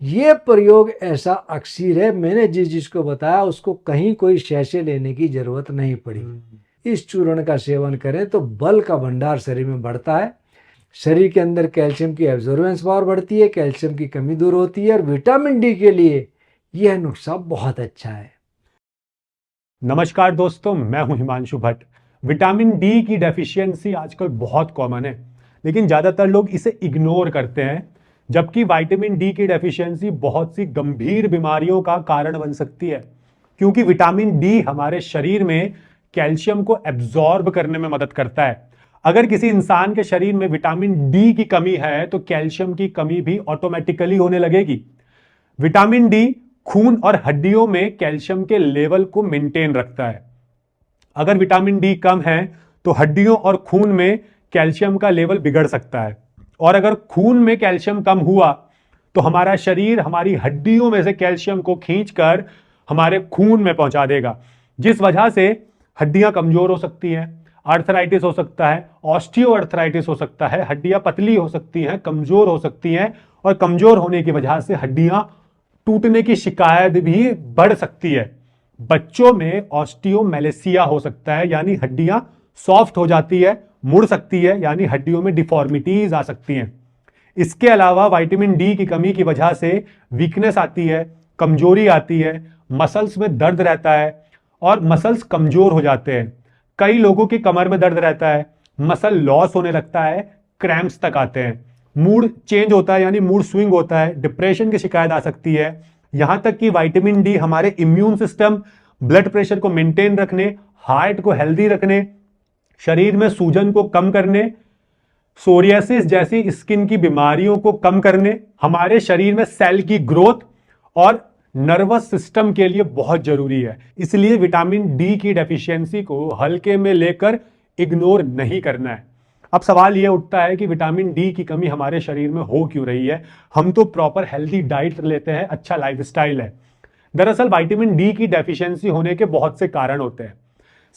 ये प्रयोग ऐसा अक्सर है, मैंने जिसको बताया उसको कहीं कोई शैसे लेने की जरूरत नहीं पड़ी। इस चूर्ण का सेवन करें तो बल का भंडार शरीर में बढ़ता है, शरीर के अंदर कैल्शियम की एब्जॉर्बेंस पावर बढ़ती है, कैल्शियम की कमी दूर होती है और विटामिन डी के लिए यह नुस्खा बहुत अच्छा है। नमस्कार दोस्तों, मैं हूं हिमांशु भट्ट। विटामिन डी की डेफिशिएंसी आजकल बहुत कॉमन है, लेकिन ज़्यादातर लोग इसे इग्नोर करते हैं। जबकि विटामिन डी की डेफिशिएंसी बहुत सी गंभीर बीमारियों का कारण बन सकती है, क्योंकि विटामिन डी हमारे शरीर में कैल्शियम को एब्जॉर्ब करने में मदद करता है। अगर किसी इंसान के शरीर में विटामिन डी की कमी है तो कैल्शियम की कमी भी ऑटोमेटिकली होने लगेगी। विटामिन डी खून और हड्डियों में कैल्शियम के लेवल को मेंटेन रखता है। अगर विटामिन डी कम है तो हड्डियों और खून में कैल्शियम का लेवल बिगड़ सकता है, और अगर खून में कैल्शियम कम हुआ तो हमारा शरीर हमारी हड्डियों में से कैल्शियम को खींचकर हमारे खून में पहुंचा देगा, जिस वजह से हड्डियां कमजोर हो सकती हैं, आर्थराइटिस हो सकता है, ऑस्टियो आर्थराइटिस हो सकता है, हड्डियां पतली हो सकती हैं, कमजोर हो सकती हैं, और कमजोर होने की वजह से हड्डियां टूटने की शिकायत भी बढ़ सकती है। बच्चों में ऑस्टियोमेलेसिया हो सकता है, यानी हड्डियां सॉफ्ट हो जाती है, मुड़ सकती है, यानी हड्डियों में डिफॉर्मिटीज आ सकती हैं। इसके अलावा विटामिन डी की कमी की वजह से वीकनेस आती है, कमजोरी आती है, मसल्स में दर्द रहता है और मसल्स कमजोर हो जाते हैं। कई लोगों की कमर में दर्द रहता है, मसल लॉस होने लगता है, क्रैम्प्स तक आते हैं, मूड चेंज होता है यानी मूड स्विंग होता है, डिप्रेशन की शिकायत आ सकती है। यहां तक कि विटामिन डी हमारे इम्यून सिस्टम, ब्लड प्रेशर को मेंटेन रखने, हार्ट को हेल्दी रखने, शरीर में सूजन को कम करने, सोरियासिस जैसी स्किन की बीमारियों को कम करने, हमारे शरीर में सेल की ग्रोथ और नर्वस सिस्टम के लिए बहुत जरूरी है। इसलिए विटामिन डी की डेफिशिएंसी को हल्के में लेकर इग्नोर नहीं करना है। अब सवाल यह उठता है कि विटामिन डी की कमी हमारे शरीर में हो क्यों रही है। हम तो प्रॉपर हेल्दी डाइट लेते हैं, अच्छा लाइफस्टाइल है। दरअसल विटामिन डी की डेफिशिएंसी होने के बहुत से कारण होते हैं।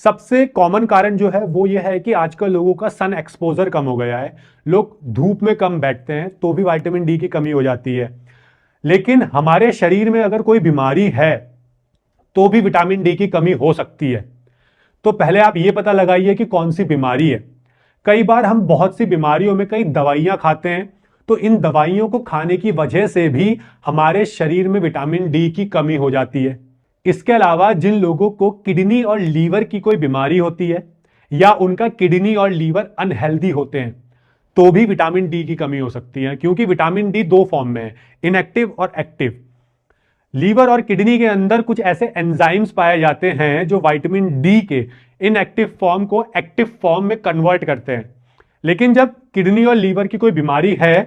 सबसे कॉमन कारण जो है वो ये है कि आजकल लोगों का सन एक्सपोजर कम हो गया है, लोग धूप में कम बैठते हैं, तो भी विटामिन डी की कमी हो जाती है। लेकिन हमारे शरीर में अगर कोई बीमारी है तो भी विटामिन डी की कमी हो सकती है। तो पहले आप ये पता लगाइए कि कौन सी बीमारी है। कई बार हम बहुत सी बीमारियों में कई दवाइयां खाते हैं, तो इन दवाइयों को खाने की वजह से भी हमारे शरीर में विटामिन डी की कमी हो जाती है। इसके अलावा जिन लोगों को किडनी और लीवर की कोई बीमारी होती है या उनका किडनी और लीवर अनहेल्दी होते हैं, तो भी विटामिन डी की कमी हो सकती है, क्योंकि विटामिन डी दो फॉर्म में है, इनएक्टिव और एक्टिव। लीवर और किडनी के अंदर कुछ ऐसे एंजाइम्स पाए जाते हैं जो विटामिन डी के इनएक्टिव फॉर्म को एक्टिव फॉर्म में कन्वर्ट करते हैं। लेकिन जब किडनी और लीवर की कोई बीमारी है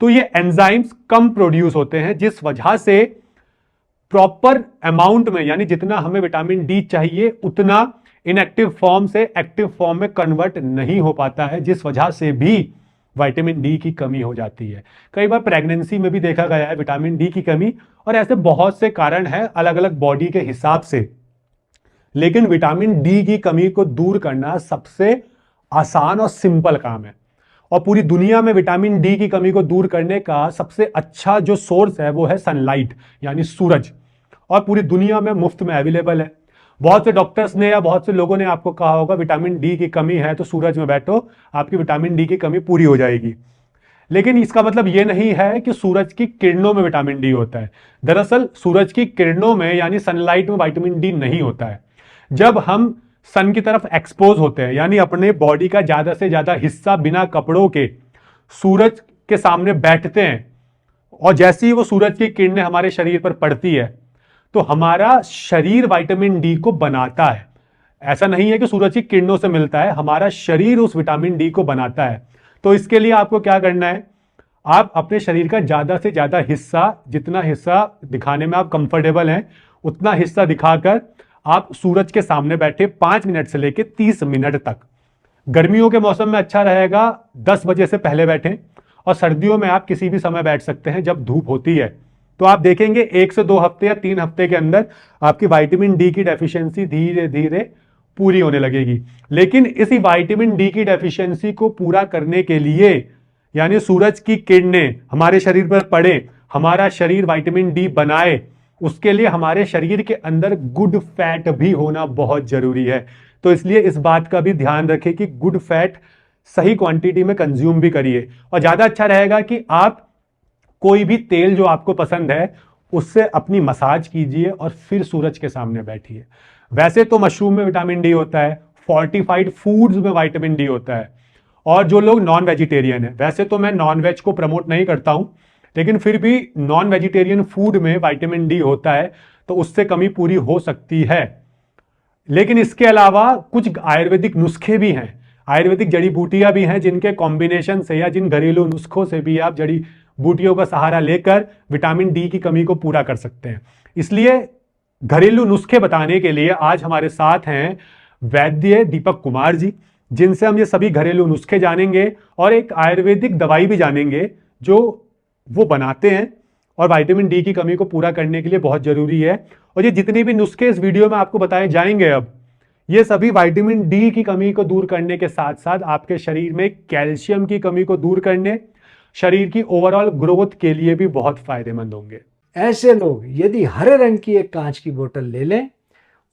तो ये एंजाइम्स कम प्रोड्यूस होते हैं, जिस वजह से प्रॉपर अमाउंट में, यानी जितना हमें विटामिन डी चाहिए उतना इनएक्टिव फॉर्म से एक्टिव फॉर्म में कन्वर्ट नहीं हो पाता है, जिस वजह से भी विटामिन डी की कमी हो जाती है। कई बार प्रेगनेंसी में भी देखा गया है विटामिन डी की कमी, और ऐसे बहुत से कारण हैं अलग अलग बॉडी के हिसाब से। लेकिन विटामिन डी की कमी को दूर करना सबसे आसान और सिंपल काम है, और पूरी दुनिया में विटामिन डी की कमी को दूर करने का सबसे अच्छा जो सोर्स है वो है सनलाइट, यानी सूरज, और पूरी दुनिया में मुफ्त में अवेलेबल है। बहुत से डॉक्टर्स ने या बहुत से लोगों ने आपको कहा होगा विटामिन डी की कमी है तो सूरज में बैठो, आपकी विटामिन डी की कमी पूरी हो जाएगी। लेकिन इसका मतलब यह नहीं है कि सूरज की किरणों में विटामिन डी होता है। दरअसल सूरज की किरणों में यानी सनलाइट में विटामिन डी नहीं होता है। जब हम सन की तरफ एक्सपोज होते हैं, यानी अपने बॉडी का ज्यादा से ज्यादा हिस्सा बिना कपड़ों के सूरज के सामने बैठते हैं, और जैसे ही वो सूरज की किरणें हमारे शरीर पर पड़ती है तो हमारा शरीर विटामिन डी को बनाता है। ऐसा नहीं है कि सूरज की किरणों से मिलता है, हमारा शरीर उस विटामिन डी को बनाता है। तो इसके लिए आपको क्या करना है, आप अपने शरीर का ज्यादा से ज्यादा हिस्सा, जितना हिस्सा दिखाने में आप कंफर्टेबल हैं उतना हिस्सा दिखाकर आप सूरज के सामने बैठे 5 मिनट से लेकर 30 मिनट तक। गर्मियों के मौसम में अच्छा रहेगा 10 बजे से पहले बैठें, और सर्दियों में आप किसी भी समय बैठ सकते हैं जब धूप होती है। तो आप देखेंगे 1 से 2 हफ्ते या 3 हफ्ते के अंदर आपकी विटामिन डी की डेफिशिएंसी धीरे धीरे पूरी होने लगेगी। लेकिन इसी विटामिन डी की डेफिशिएंसी को पूरा करने के लिए, यानी सूरज की किरणें हमारे शरीर पर पड़े, हमारा शरीर विटामिन डी बनाए, उसके लिए हमारे शरीर के अंदर गुड फैट भी होना बहुत जरूरी है। तो इसलिए इस बात का भी ध्यान रखें कि गुड फैट सही क्वांटिटी में कंज्यूम भी करिए। और ज्यादा अच्छा रहेगा कि आप कोई भी तेल जो आपको पसंद है उससे अपनी मसाज कीजिए और फिर सूरज के सामने बैठिए। वैसे तो मशरूम में विटामिन डी होता है, फोर्टिफाइड फूड्स में विटामिन डी होता है। और जो लोग नॉन वेजिटेरियन है, वैसे तो मैं नॉन वेज को प्रमोट नहीं करता हूं, लेकिन फिर भी नॉन वेजिटेरियन फूड में विटामिन डी होता है, तो उससे कमी पूरी हो सकती है। लेकिन इसके अलावा कुछ आयुर्वेदिक नुस्खे भी हैं, आयुर्वेदिक जड़ी बूटियां भी हैं, जिनके कॉम्बिनेशन से या जिन घरेलू नुस्खों से भी आप जड़ी बूटियों का सहारा लेकर विटामिन डी की कमी को पूरा कर सकते हैं। इसलिए घरेलू नुस्खे बताने के लिए आज हमारे साथ हैं वैद्य दीपक कुमार जी, जिनसे हम ये सभी घरेलू नुस्खे जानेंगे और एक आयुर्वेदिक दवाई भी जानेंगे जो वो बनाते हैं और विटामिन डी की कमी को पूरा करने के लिए बहुत जरूरी है। और ये जितने भी नुस्खे इस वीडियो में आपको बताए जाएंगे, अब ये सभी विटामिन डी की कमी को दूर करने के साथ साथ आपके शरीर में कैल्शियम की कमी को दूर करने, शरीर की ओवरऑल ग्रोथ के लिए भी बहुत फायदेमंद होंगे। ऐसे लोग यदि हरे रंग की एक कांच की बोतल ले लें,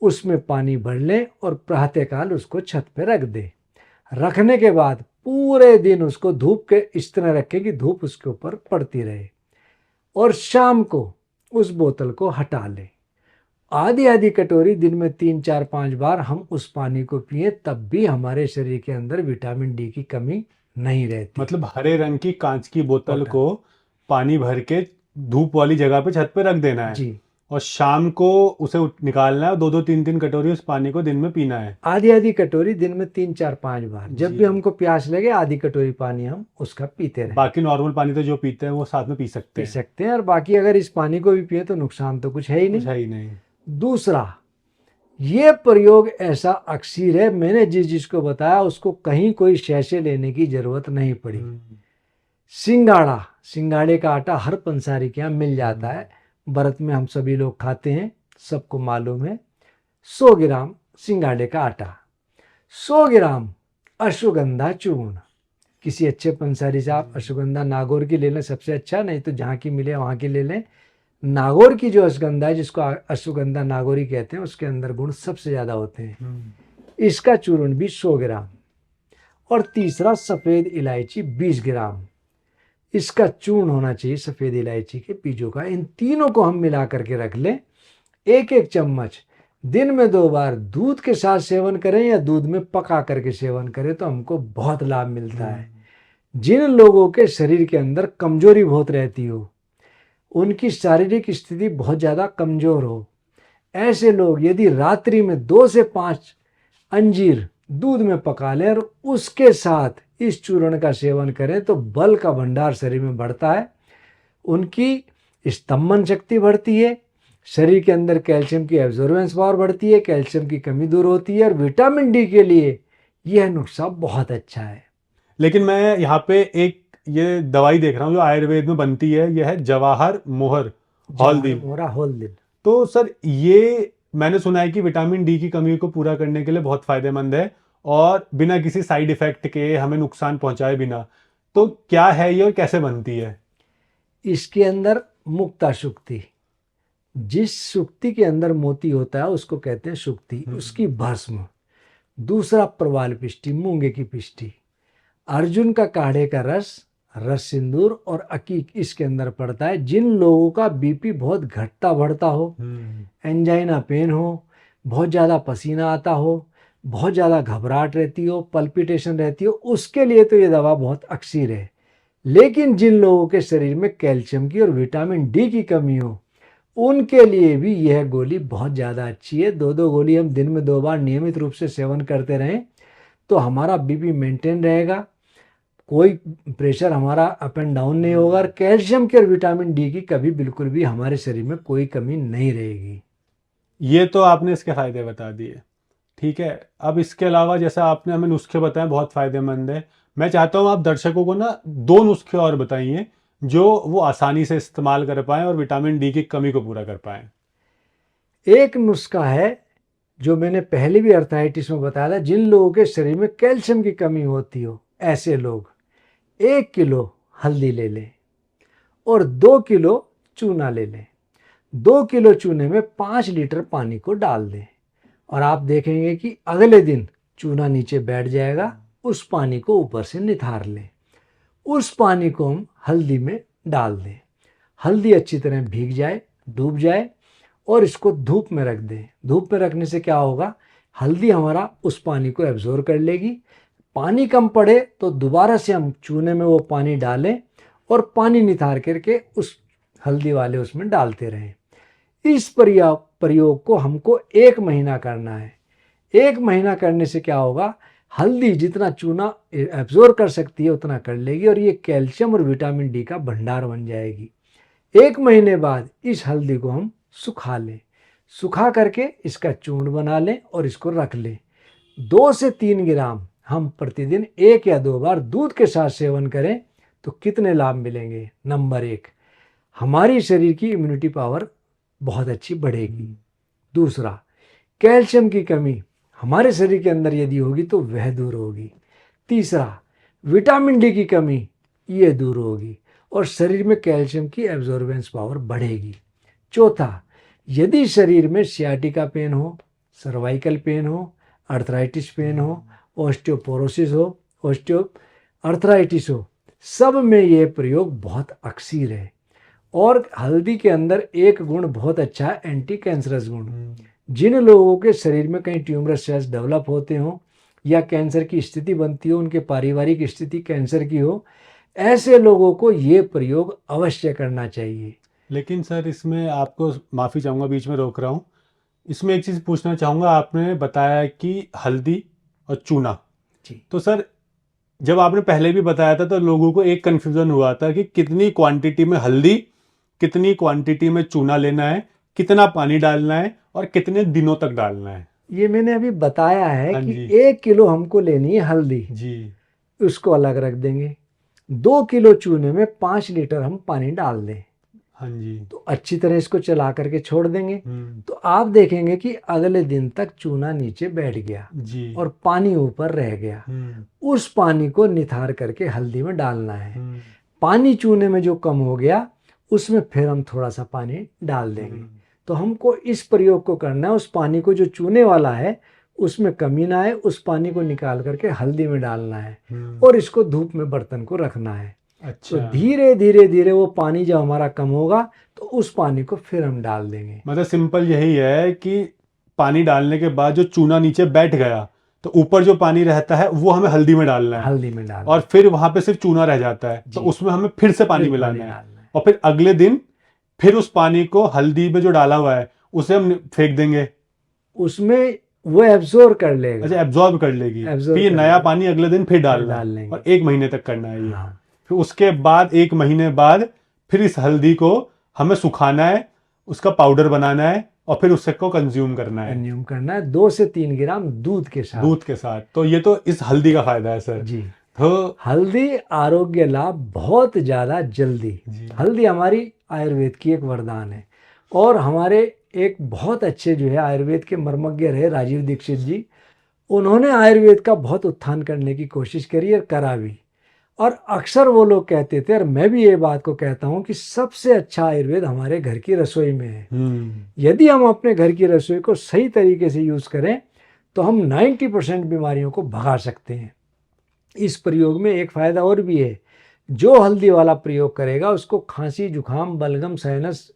उसमें पानी भर लें और प्रातःकाल उसको छत पे रख दें। रखने के बाद पूरे दिन उसको धूप के इस तरह रखें कि धूप उसके ऊपर पड़ती रहे, और शाम को उस बोतल को हटा लें। आधी आधी कटोरी दिन में 3-4-5 बार हम उस पानी को पिए, तब भी हमारे शरीर के अंदर विटामिन डी की कमी नहीं रहती। मतलब हरे रंग की कांच की बोतल को पानी भर के धूप वाली जगह पे छत पे रख देना है जी, और शाम को उसे निकालना है और 2-2 3-3 कटोरी उस पानी को दिन में पीना है। आधी आधी कटोरी दिन में 3-4-5 बार, जब भी हमको प्यास लगे आधी कटोरी पानी हम उसका पीते रहे। बाकी नॉर्मल पानी तो जो पीते हैं वो साथ में पी सकते हैं, और बाकी अगर इस पानी को भी पिए तो नुकसान तो कुछ है ही कुछ नहीं। है ही नहीं। दूसरा, ये प्रयोग ऐसा अक्सर है, मैंने जिसको बताया उसको कहीं कोई शैसे लेने की जरूरत नहीं पड़ी। सिंगाड़े का आटा हर पंसारी के यहाँ मिल जाता है, व्रत में हम सभी लोग खाते हैं, सबको मालूम है। 100 ग्राम सिंगाड़े का आटा, 100 ग्राम अश्वगंधा चूर्ण, किसी अच्छे पंसारी से आप अश्वगंधा नागौर की ले लें, सबसे अच्छा, नहीं तो जहाँ की मिले वहाँ की ले लें। नागौर की जो अश्वगंधा है, जिसको अश्वगंधा नागौरी कहते हैं, उसके अंदर गुण सबसे ज़्यादा होते हैं। इसका चूर्ण भी 100 ग्राम। और तीसरा, सफ़ेद इलायची 20 ग्राम, इसका चूर्ण होना चाहिए, सफ़ेद इलायची के बीजों का। इन तीनों को हम मिला करके रख लें। 1-1 चम्मच दिन में 2 बार दूध के साथ सेवन करें या दूध में पका करके सेवन करें तो हमको बहुत लाभ मिलता है। जिन लोगों के शरीर के अंदर कमजोरी बहुत रहती हो, उनकी शारीरिक स्थिति बहुत ज़्यादा कमज़ोर हो, ऐसे लोग यदि रात्रि में 2 से 5 अंजीर दूध में पका लें और उसके साथ इस चूर्ण का सेवन करें तो बल का भंडार शरीर में बढ़ता है, उनकी स्तंभन शक्ति बढ़ती है, शरीर के अंदर कैल्शियम की एब्जॉर्बेंस पावर बढ़ती है, कैल्शियम की कमी दूर होती है, और विटामिन डी के लिए यह नुस्खा बहुत अच्छा है। लेकिन मैं यहाँ पे एक ये दवाई देख रहा हूँ जो आयुर्वेद में बनती है, यह है जवाहर मोहर होल्दिन। तो सर ये मैंने सुना है कि विटामिन डी की कमी को पूरा करने के लिए बहुत फायदेमंद है और बिना किसी साइड इफेक्ट के, हमें नुकसान पहुंचाए बिना। तो क्या है ये और कैसे बनती है? इसके अंदर मुक्ता शुक्ति, जिस शुक्ति के अंदर मोती होता है उसको कहते हैं शुक्ति, उसकी भस्म। दूसरा, प्रवाल पिष्टी, मूंगे की पिष्टी, अर्जुन का काढ़े का रस, रस सिंदूर और अकीक इसके अंदर पड़ता है। जिन लोगों का बीपी बहुत घटता बढ़ता हो, एंजाइना पेन हो, बहुत ज़्यादा पसीना आता हो, बहुत ज़्यादा घबराहट रहती हो, पल्पिटेशन रहती हो, उसके लिए तो ये दवा बहुत अक्सर है। लेकिन जिन लोगों के शरीर में कैल्शियम की और विटामिन डी की कमी हो, उनके लिए भी यह गोली बहुत ज़्यादा अच्छी है। 2-2 गोली हम दिन में 2 बार नियमित रूप से सेवन करते रहें तो हमारा बीपी मेंटेन रहेगा, कोई प्रेशर हमारा अप एंड डाउन नहीं होगा, और कैल्शियम की और विटामिन डी की कभी बिल्कुल भी हमारे शरीर में कोई कमी नहीं रहेगी। ये तो आपने इसके फायदे बता दिए, ठीक है। अब इसके अलावा जैसा आपने हमें नुस्खे बताए बहुत फायदेमंद है, मैं चाहता हूँ आप दर्शकों को ना 2 नुस्खे और बताइए जो वो आसानी से इस्तेमाल कर पाएं और विटामिन डी की कमी को पूरा कर पाएं। एक नुस्खा है जो मैंने पहले भी अर्थाइटिस में बताया था, जिन लोगों के शरीर में कैल्शियम की कमी होती हो, ऐसे लोग 1 किलो हल्दी ले लें, और 2 किलो चूना ले लें। 2 किलो चूने में 5 लीटर पानी को डाल दें और आप देखेंगे कि अगले दिन चूना नीचे बैठ जाएगा। उस पानी को ऊपर से निथार लें। उस पानी को हम हल्दी में डाल दें। हल्दी अच्छी तरह भीग जाए, डूब जाए और इसको धूप में रख दें। धूप में रखने से क्या होगा, हल्दी हमारा उस पानी को एब्जॉर्ब कर लेगी। पानी कम पड़े तो दोबारा से हम चूने में वो पानी डालें और पानी निथार करके उस हल्दी वाले उसमें डालते रहें। इस प्रयोग को हमको 1 महीना करना है। 1 महीना करने से क्या होगा, हल्दी जितना चूना एब्जॉर्ब कर सकती है उतना कर लेगी और ये कैल्शियम और विटामिन डी का भंडार बन जाएगी। 1 महीने बाद इस हल्दी को हम सुखा लें। सुखा करके इसका चूर्ण बना लें और इसको रख लें। 2 से 3 ग्राम हम प्रतिदिन 1 या 2 बार दूध के साथ सेवन करें तो कितने लाभ मिलेंगे। नंबर 1, हमारी शरीर की इम्यूनिटी पावर बहुत अच्छी बढ़ेगी। दूसरा, कैल्शियम की कमी हमारे शरीर के अंदर यदि होगी तो वह दूर होगी। तीसरा, विटामिन डी की कमी ये दूर होगी और शरीर में कैल्शियम की एब्जॉर्बेंस पावर बढ़ेगी। चौथा, यदि शरीर में सियाटिका पेन हो, सर्वाइकल पेन हो, अर्थराइटिस पेन हो, ऑस्टियोपोरोसिस हो, ऑस्टियोआर्थराइटिस हो, सब में ये प्रयोग बहुत अक्सर है। और हल्दी के अंदर एक गुण बहुत अच्छा है, एंटी कैंसरस गुण। जिन लोगों के शरीर में कहीं ट्यूमरस सेल्स डेवलप होते हों या कैंसर की स्थिति बनती हो, उनके पारिवारिक स्थिति कैंसर की हो, ऐसे लोगों को ये प्रयोग अवश्य करना चाहिए। लेकिन सर इसमें आपको माफ़ी चाहूँगा, बीच में रोक रहा हूँ, इसमें एक चीज़ पूछना चाहूँगा। आपने बताया कि हल्दी और चूना जी। तो सर जब आपने पहले भी बताया था तो लोगों को एक कन्फ्यूज़न हुआ था कि कितनी क्वांटिटी में हल्दी, कितनी क्वांटिटी में चूना लेना है, कितना पानी डालना है और कितने दिनों तक डालना है। ये मैंने अभी बताया है हाँ कि जी। 1 किलो हमको लेनी है हल्दी, जी। उसको अलग रख देंगे। 2 किलो चूने में 5 लीटर हम पानी डाल दें हाँ जी। तो अच्छी तरह इसको चला करके छोड़ देंगे। तो आप देखेंगे कि अगले दिन तक चूना नीचे बैठ गया जी। और पानी ऊपर रह गया। उस पानी को निथार करके हल्दी में डालना है। पानी चूने में जो कम हो गया उसमें फिर हम थोड़ा सा पानी डाल देंगे। तो हमको इस प्रयोग को करना है, उस पानी को जो चूने वाला है उसमें कमी ना आए, उस पानी को निकाल करके हल्दी में डालना है और इसको धूप में बर्तन को रखना है। अच्छा। तो धीरे धीरे धीरे वो पानी जब हमारा कम होगा तो उस पानी को फिर हम डाल देंगे। मतलब सिंपल यही है कि पानी डालने के बाद जो चूना नीचे बैठ गया तो ऊपर जो पानी रहता है वो हमें हल्दी में डालना है, हल्दी में डालना और फिर वहां पे सिर्फ चूना रह जाता है तो जी। उसमें हमें फिर से पानी फिर मिलाना है डालना है। और फिर अगले दिन फिर उस पानी को हल्दी में जो डाला हुआ है उसे हम फेंक देंगे। उसमें वो एब्जॉर्ब कर लेगा। अच्छा, एब्जॉर्ब कर लेगी। Absorb फिर ये कर नया लेगा। पानी अगले दिन फिर डालना डाल है लेंगे। और 1 महीने तक करना है ये। हाँ। फिर उसके बाद 1 महीने बाद फिर इस हल्दी को हमें सुखाना है, उसका पाउडर बनाना है और फिर उसको कंज्यूम करना है। कंज्यूम करना है 2 से 3 ग्राम दूध के साथ। दूध के साथ। तो ये तो इस हल्दी का फायदा है सर। जी। तो हल्दी आरोग्य लाभ बहुत ज़्यादा जल्दी। जी। हल्दी हमारी आयुर्वेद की एक वरदान है और हमारे एक बहुत अच्छे जो है आयुर्वेद के मर्मज्ञ रहे राजीव दीक्षित जी, उन्होंने आयुर्वेद का बहुत उत्थान करने की कोशिश करी और करा भी। और अक्सर वो लोग कहते थे और मैं भी ये बात को कहता हूँ कि सबसे अच्छा आयुर्वेद हमारे घर की रसोई में है। यदि हम अपने घर की रसोई को सही तरीके से यूज़ करें तो हम 90% बीमारियों को भगा सकते हैं। इस प्रयोग में एक फ़ायदा और भी है, जो हल्दी वाला प्रयोग करेगा उसको खांसी, जुखाम, बलगम, साइनस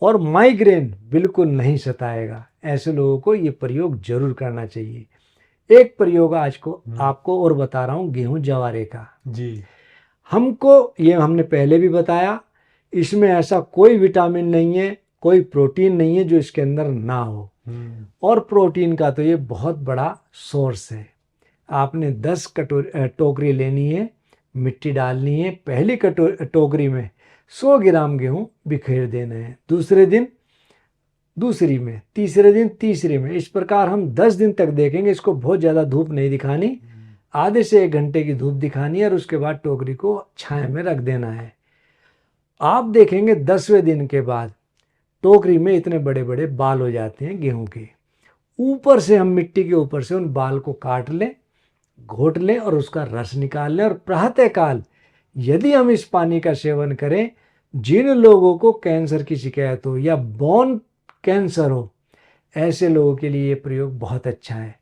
और माइग्रेन बिल्कुल नहीं सताएगा। ऐसे लोगों को ये प्रयोग जरूर करना चाहिए। एक प्रयोग आज को आपको और बता रहा हूँ, गेहूं जवारे का। जी। हमको ये हमने पहले भी बताया, इसमें ऐसा कोई विटामिन नहीं है, कोई प्रोटीन नहीं है जो इसके अंदर ना हो। और प्रोटीन का तो ये बहुत बड़ा सोर्स है। आपने 10 टोकरी लेनी है, मिट्टी डालनी है, पहली टोकरी में 100 ग्राम गेहूं बिखेर देना है, दूसरे दिन दूसरी में, तीसरे दिन तीसरे में। इस प्रकार हम 10 दिन तक देखेंगे। इसको बहुत ज़्यादा धूप नहीं दिखानी, आधे से 1 घंटे की धूप दिखानी है और उसके बाद टोकरी को छाया में रख देना है। आप देखेंगे 10वें दिन के बाद टोकरी में इतने बड़े बड़े बाल हो जाते हैं गेहूं के। ऊपर से हम मिट्टी के ऊपर से उन बाल को काट लें, घोट लें और उसका रस निकाल लें और प्रातःकाल यदि हम इस पानी का सेवन करें जिन लोगों को कैंसर की शिकायत हो या बोन कैंसर हो, ऐसे लोगों के लिए ये प्रयोग बहुत अच्छा है।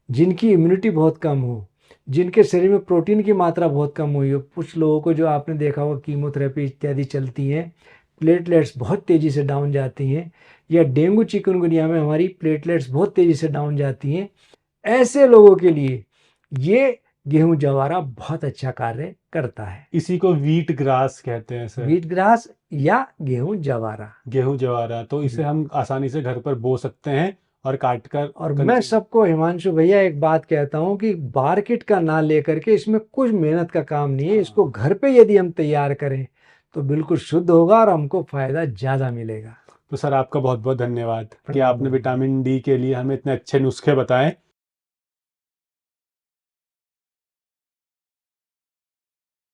जिनकी इम्यूनिटी बहुत कम हो, जिनके शरीर में प्रोटीन की मात्रा बहुत कम हुई हो, कुछ लोगों को जो आपने देखा होगा कीमोथेरेपी इत्यादि चलती हैं, प्लेटलेट्स बहुत तेज़ी से डाउन जाती हैं, या डेंगू चिकनगुनिया में हमारी प्लेटलेट्स बहुत तेज़ी से डाउन जाती हैं, ऐसे लोगों के लिए ये गेहूं जवारा बहुत अच्छा कार्य करता है। इसी को व्हीट ग्रास कहते हैं सर, व्हीट ग्रास या गेहूं जवारा। गेहूं जवारा। तो इसे हम आसानी से घर पर बो सकते हैं और काट कर और मैं सबको हिमांशु भैया एक बात कहता हूँ कि मार्केट का ना लेकर के, इसमें कुछ मेहनत का काम नहीं है, इसको घर पे यदि हम तैयार करें तो बिल्कुल शुद्ध होगा और हमको फायदा ज्यादा मिलेगा। तो सर आपका बहुत बहुत धन्यवाद कि आपने विटामिन डी के लिए हमें इतने अच्छे नुस्खे बताए